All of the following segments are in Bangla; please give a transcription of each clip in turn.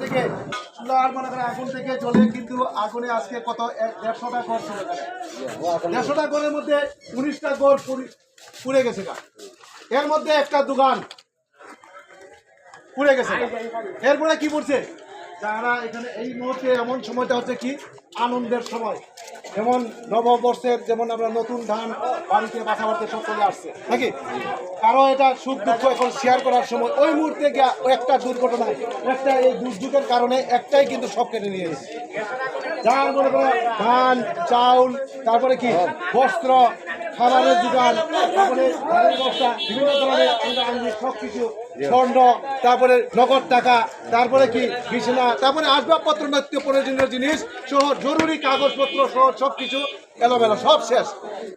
থেকে চুলার মনে করে আগুন থেকে জ্বলে কিন্তু আগুনে আজকে কত 150টা ঘর ছিল এখানে। 150টা ঘরের মধ্যে 19টা ঘর পুড়ে গেছে গা। এর মধ্যে একটা দোকান পুড়ে গেছে। এরপরে কি করছে যারা এখানে এই মুহূর্তে এমন সময়টা হচ্ছে কি আনন্দের সময়, যেমন নববর্ষের যেমন আমরা নতুন ধান বাড়িতে বাসা বাড়িতে সব চলে আসছে নাকি, কারো এটা সুখ দুঃখ এখন শেয়ার করার সময় ওই মুহূর্তে গিয়ে একটা দুর্ঘটনা, একটা এই দুর্যোগের কারণে একটাই কিন্তু সব কেটে নিয়ে গেছে। যার মনে করো ধান চাউল, তারপরে কি বস্ত্র, খাবারের দোকান, তারপরে বস্তা, বিভিন্ন ধরনের সব কিছু, স্বর্ণ, তারপরে নগদ টাকা, তারপরে কি বিছানা, তারপরে আসবাবপত্র, নিত্য প্রয়োজনীয় জিনিস সহ জরুরি কাগজপত্র সহ সব কিছু এলোমেলো, সব শেষ।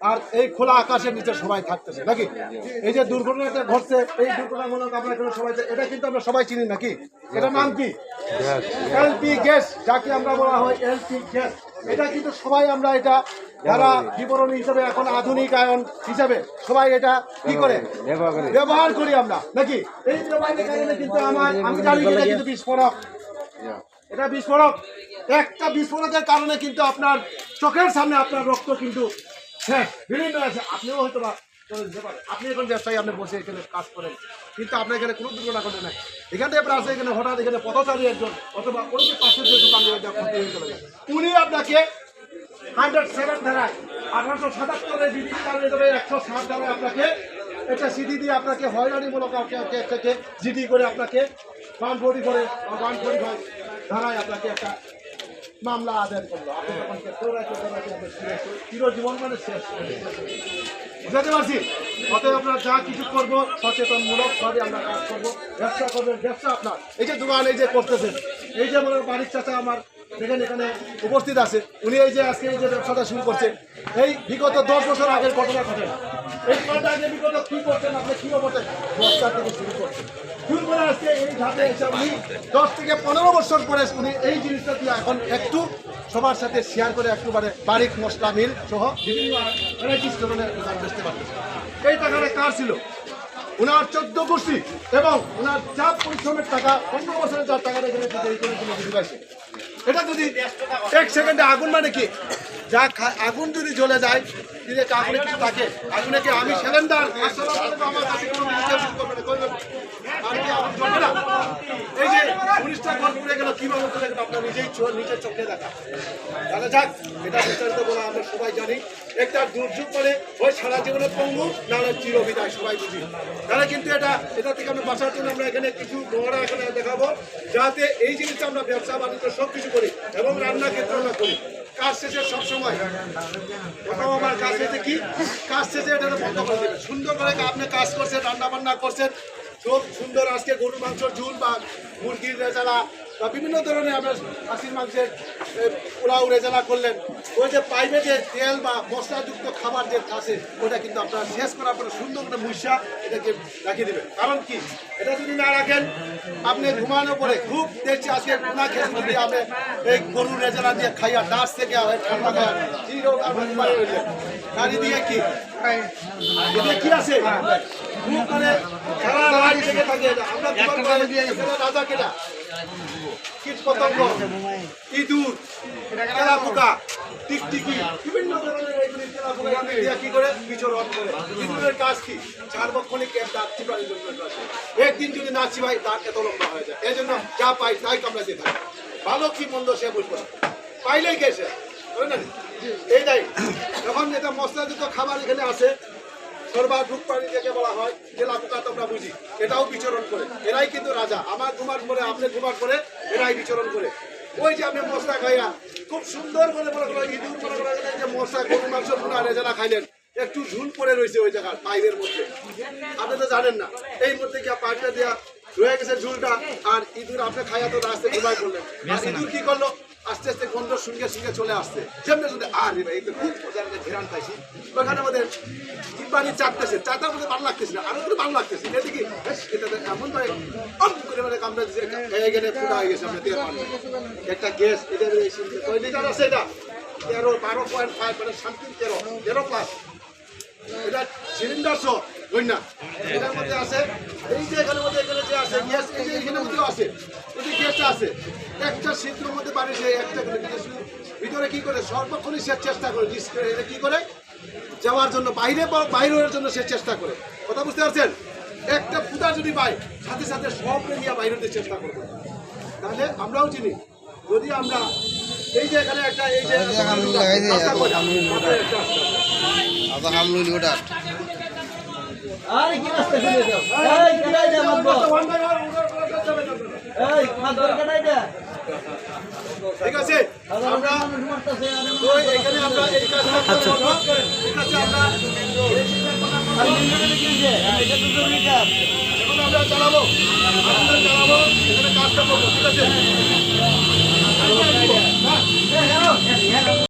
আর এই খোলা আকাশের নিচে সবাই থাকতেছে নাকি। এই যে দুর্ঘটনাটা ঘটছে, এই দুর্ঘটনামূলক আমরা এখানে সবাই, এটা কিন্তু আমরা সবাই চিনি নাকি। এটার নাম কি? এলপি গ্যাস, যাকে আমরা বলা হয় এলপি গ্যাস। এটা কিন্তু সবাই আমরা এটা যারা বিবরণী হিসাবে এখন আধুনিকায়ন হিসাবে সবাই এটা কি করে ব্যবহার করি আমরা নাকি। এই ব্যবহারের কারণে কিন্তু আমি জানি এটা কিন্তু বিস্ফোরক, এটা বিস্ফোরক। একটা বিস্ফোরকের কারণে কিন্তু আপনার চোখের সামনে আপনার রক্ত কিন্তু বিভিন্ন আছে। আপনিও হয়তো বা আপনি এখন ব্যবসায়ী, আপনি বসে এখানে কাজ করেন, কিন্তু আপনার এখানে কোনো দুর্ঘটনা ঘটে নাই। এখান থেকে প্রায় এখানে হঠাৎ এখানে পথচারী একজন অথবা ওই যে পাশের যে দোকান ক্ষতি হয়ে চলে যায়, উনি আপনাকে 107 ধারায় 1877 বিধি কারণে 107 ধারায় আপনাকে একটা সিডি দিয়ে আপনাকে হয়রানিমূলক থেকে জিডি করে আপনাকে 140 করে 145 ধারায় আপনাকে একটা মামলা আদায় করলো। আপনি যখন চিরজীবন মানে শেষ বুঝতে পারছি। অতএব আপনার যা কিছু করবো সচেতনমূলক ভাবে আমরা কাজ করবো, ব্যবসা করবেন, ব্যবসা আপনার এই যে দোকান এই যে করতেছেন, এই যে মনে বাড়ির চাচা আমার দেখেন এখানে উপস্থিত আছে, উনি এই যে আজকে এই যে ব্যবসাটা শুরু করছে, এই বিগত 10 বছর আগের ঘটনা ঘটে। এই ঘটনা আগে বিগত কি করছেন আপনি, কি অবস্থা বস্তা থেকে শুরু করছেন, শুরু করে আজকে এই ধাপে এসে উনি 10 থেকে 15 বছর পরে উনি এই জিনিসটা দিয়ে এখন একটু সবার সাথে শেয়ার করে একটুবারে বারিক মশলা মিল সহ বিভিন্ন ভ্যারাইটিস ধরনের দোকান বেচতে পারতেছে। এই টাকাটা কার ছিল? ওনার 14 গোষ্ঠী এবং ওনার যা পরিশ্রমের টাকা, 15 বছরের যার টাকাটা এখানে পাইছে। এটা যদি 1 সেকেন্ডে আগুন মানে কি, যা আগুন যদি জ্বলে যায়, যদি আগুনে কিছু থাকে, আগুনে কি আমি সিলিন্ডার আমার কাছে আর কি আগুন জ্বলবে না? এই যে 19টা ঘর পুড়ে গেল, কিভাবে পুড়ে গেল আপনার নিজের চোখে দেখা। তাহলে যাক, এটা বিস্তারিত বলা আমরা সবাই জানি। একটা দুর্যোগ করে ওই সারা জীবনে পঙ্গু, না চিরবিদায়, সবাই বুঝি। তাহলে কিন্তু এটা থেকে আমরা বাঁচার জন্য আমরা এখানে কিছু মহড়া এখানে দেখাবো, যাতে এই জিনিসটা আমরা ব্যবসা বাণিজ্য সব কিছু করি এবং রান্না ক্ষেত্রে আমরা করি। কাজ শেষে সবসময় প্রথম আমার কাজ শেষে কি, কাজ শেষে এটা বন্ধ করে দেবেন। সুন্দর করে আপনি কাজ করছেন, রান্না বান্না করছেন, খুব সুন্দর আজকে গরুর মাংসের ঝুল বা মুরগির রেজালা বা বিভিন্ন ধরনের আপনার খাসির মাংসের পোলাও রেজালা করলেন, ওই যে পাইপে যে তেল বা মশলাযুক্ত খাবার যে আছে ওটা কিন্তু আপনার শেষ করার পরে সুন্দর করে মুসা এটাকে রাখিয়ে দেবেন। কারণ কি, এটা যদি না রাখেন আপনি ঘুমানোর পরে খুব দেখছি আজকে গুণা খেয়ে যদি আপনি এই গরুর রেজালা দিয়ে খাইয়া দাস থেকে ঠান্ডা খাওয়া গাড়ি দিয়ে কি কি আছে খুব মানে সারা রাত জেগে থাকে। আমরা রাজা কেটা কীট পতঙ্গ, ইঁদুর, কেলা পোকা, টিকটিকি, বিভিন্ন ধরনের এইগুলি কেলা পোকা দিয়ে কি করে বিচরণ করে। ইঁদুরের কাজ কি, সার্বক্ষণিক দাঁত চিপাই একদিন যদি না চিপাই দাঁত এত লম্বা হয়ে যায়। এই জন্য যা পাই তাই কামড়াতে থাকে। ভালো কি মন্দ সে বুঝবো না, পাইলেই গেছে এইটাই। এখন এটা মশলাযুক্ত খাবার এখানে আছে, সর্বাধুক পানি থেকে বলা হয়, জেলা পোকা তোমরা বুঝি, এটাও বিচরণ করে। এরাই কিন্তু রাজা। আমার ঘুমার পরে আপনি ঘুমার পরে এরাই বিচরণ করে। ওই যে আপনি মশলা খাইয়া খুব সুন্দর করে মনে করো ইঁদুর মনে করো যে মশলা গরু মাংস পোনা রেজালা খাইলেন, একটু ঝুল পরে রয়েছে ওই জায়গার পাইপের মধ্যে, আপনি তো জানেন না। এই মধ্যে কি পাইপটা দেওয়া রয়ে গেছে ঝুলটা, আর ইঁদুর আপনি খাইয়া তো রাস্তায় ঘুমাই করলেন। আর ইঁদুর কি করলো, আস্তে আস্তে গন্ধ সঙ্গে সঙ্গে চলে আসছে। সেমনি যদি আর এই তো খুব মজার ঘেরান পাইছি, ওখানে আমাদের পানি চাপতেছে, চাটার মধ্যে ভালো লাগতেছে না, আরো ভালো লাগতেছে। এটা কি এটাতে এমন ভাবে করে মানে কামড়া এখানে পুরা হয়ে গেছে। আমরা একটা গ্যাস এটা কয় লিটার আছে, এটা 13 12.5 মানে সামথিং 13 প্লাস। এটা সিলিন্ডার সহ না এটার মধ্যে আছে এই যে এখানের মধ্যে এখানে যে আছে গ্যাস এই যে এখানের মধ্যেও আছে এই যে গ্যাসটা আছে একটা ছিদ্রের মধ্যে পানি সে একটা করে গ্যাস ভিতরে কি করে সর্বক্ষণই সে চেষ্টা করে এটা কি করে যাওয়ার জন্য বাইরে হওয়ার জন্য সে চেষ্টা করে কথা বুঝতে পারছেন একটা ফুটা যদি পাই সাথে সাথে সব নিয়ে বাইরে হতে চেষ্টা করবো তাহলে আমরাও চিনি যদি আমরা এই যে এখানে একটা এই যে রাস্তা করে, মাথায় একটা রাস্তা। আরে কি রাস্তা খুলে দাও এই কেডাই দে মারবো এই মারদর কেডাই দে ঠিক আছে আমরা তো এখানে আমরা এই কাজটা করব ঠিক আছে আমরা এখন আমরা চালাবো এখানে কাজটা করবো ঠিক আছে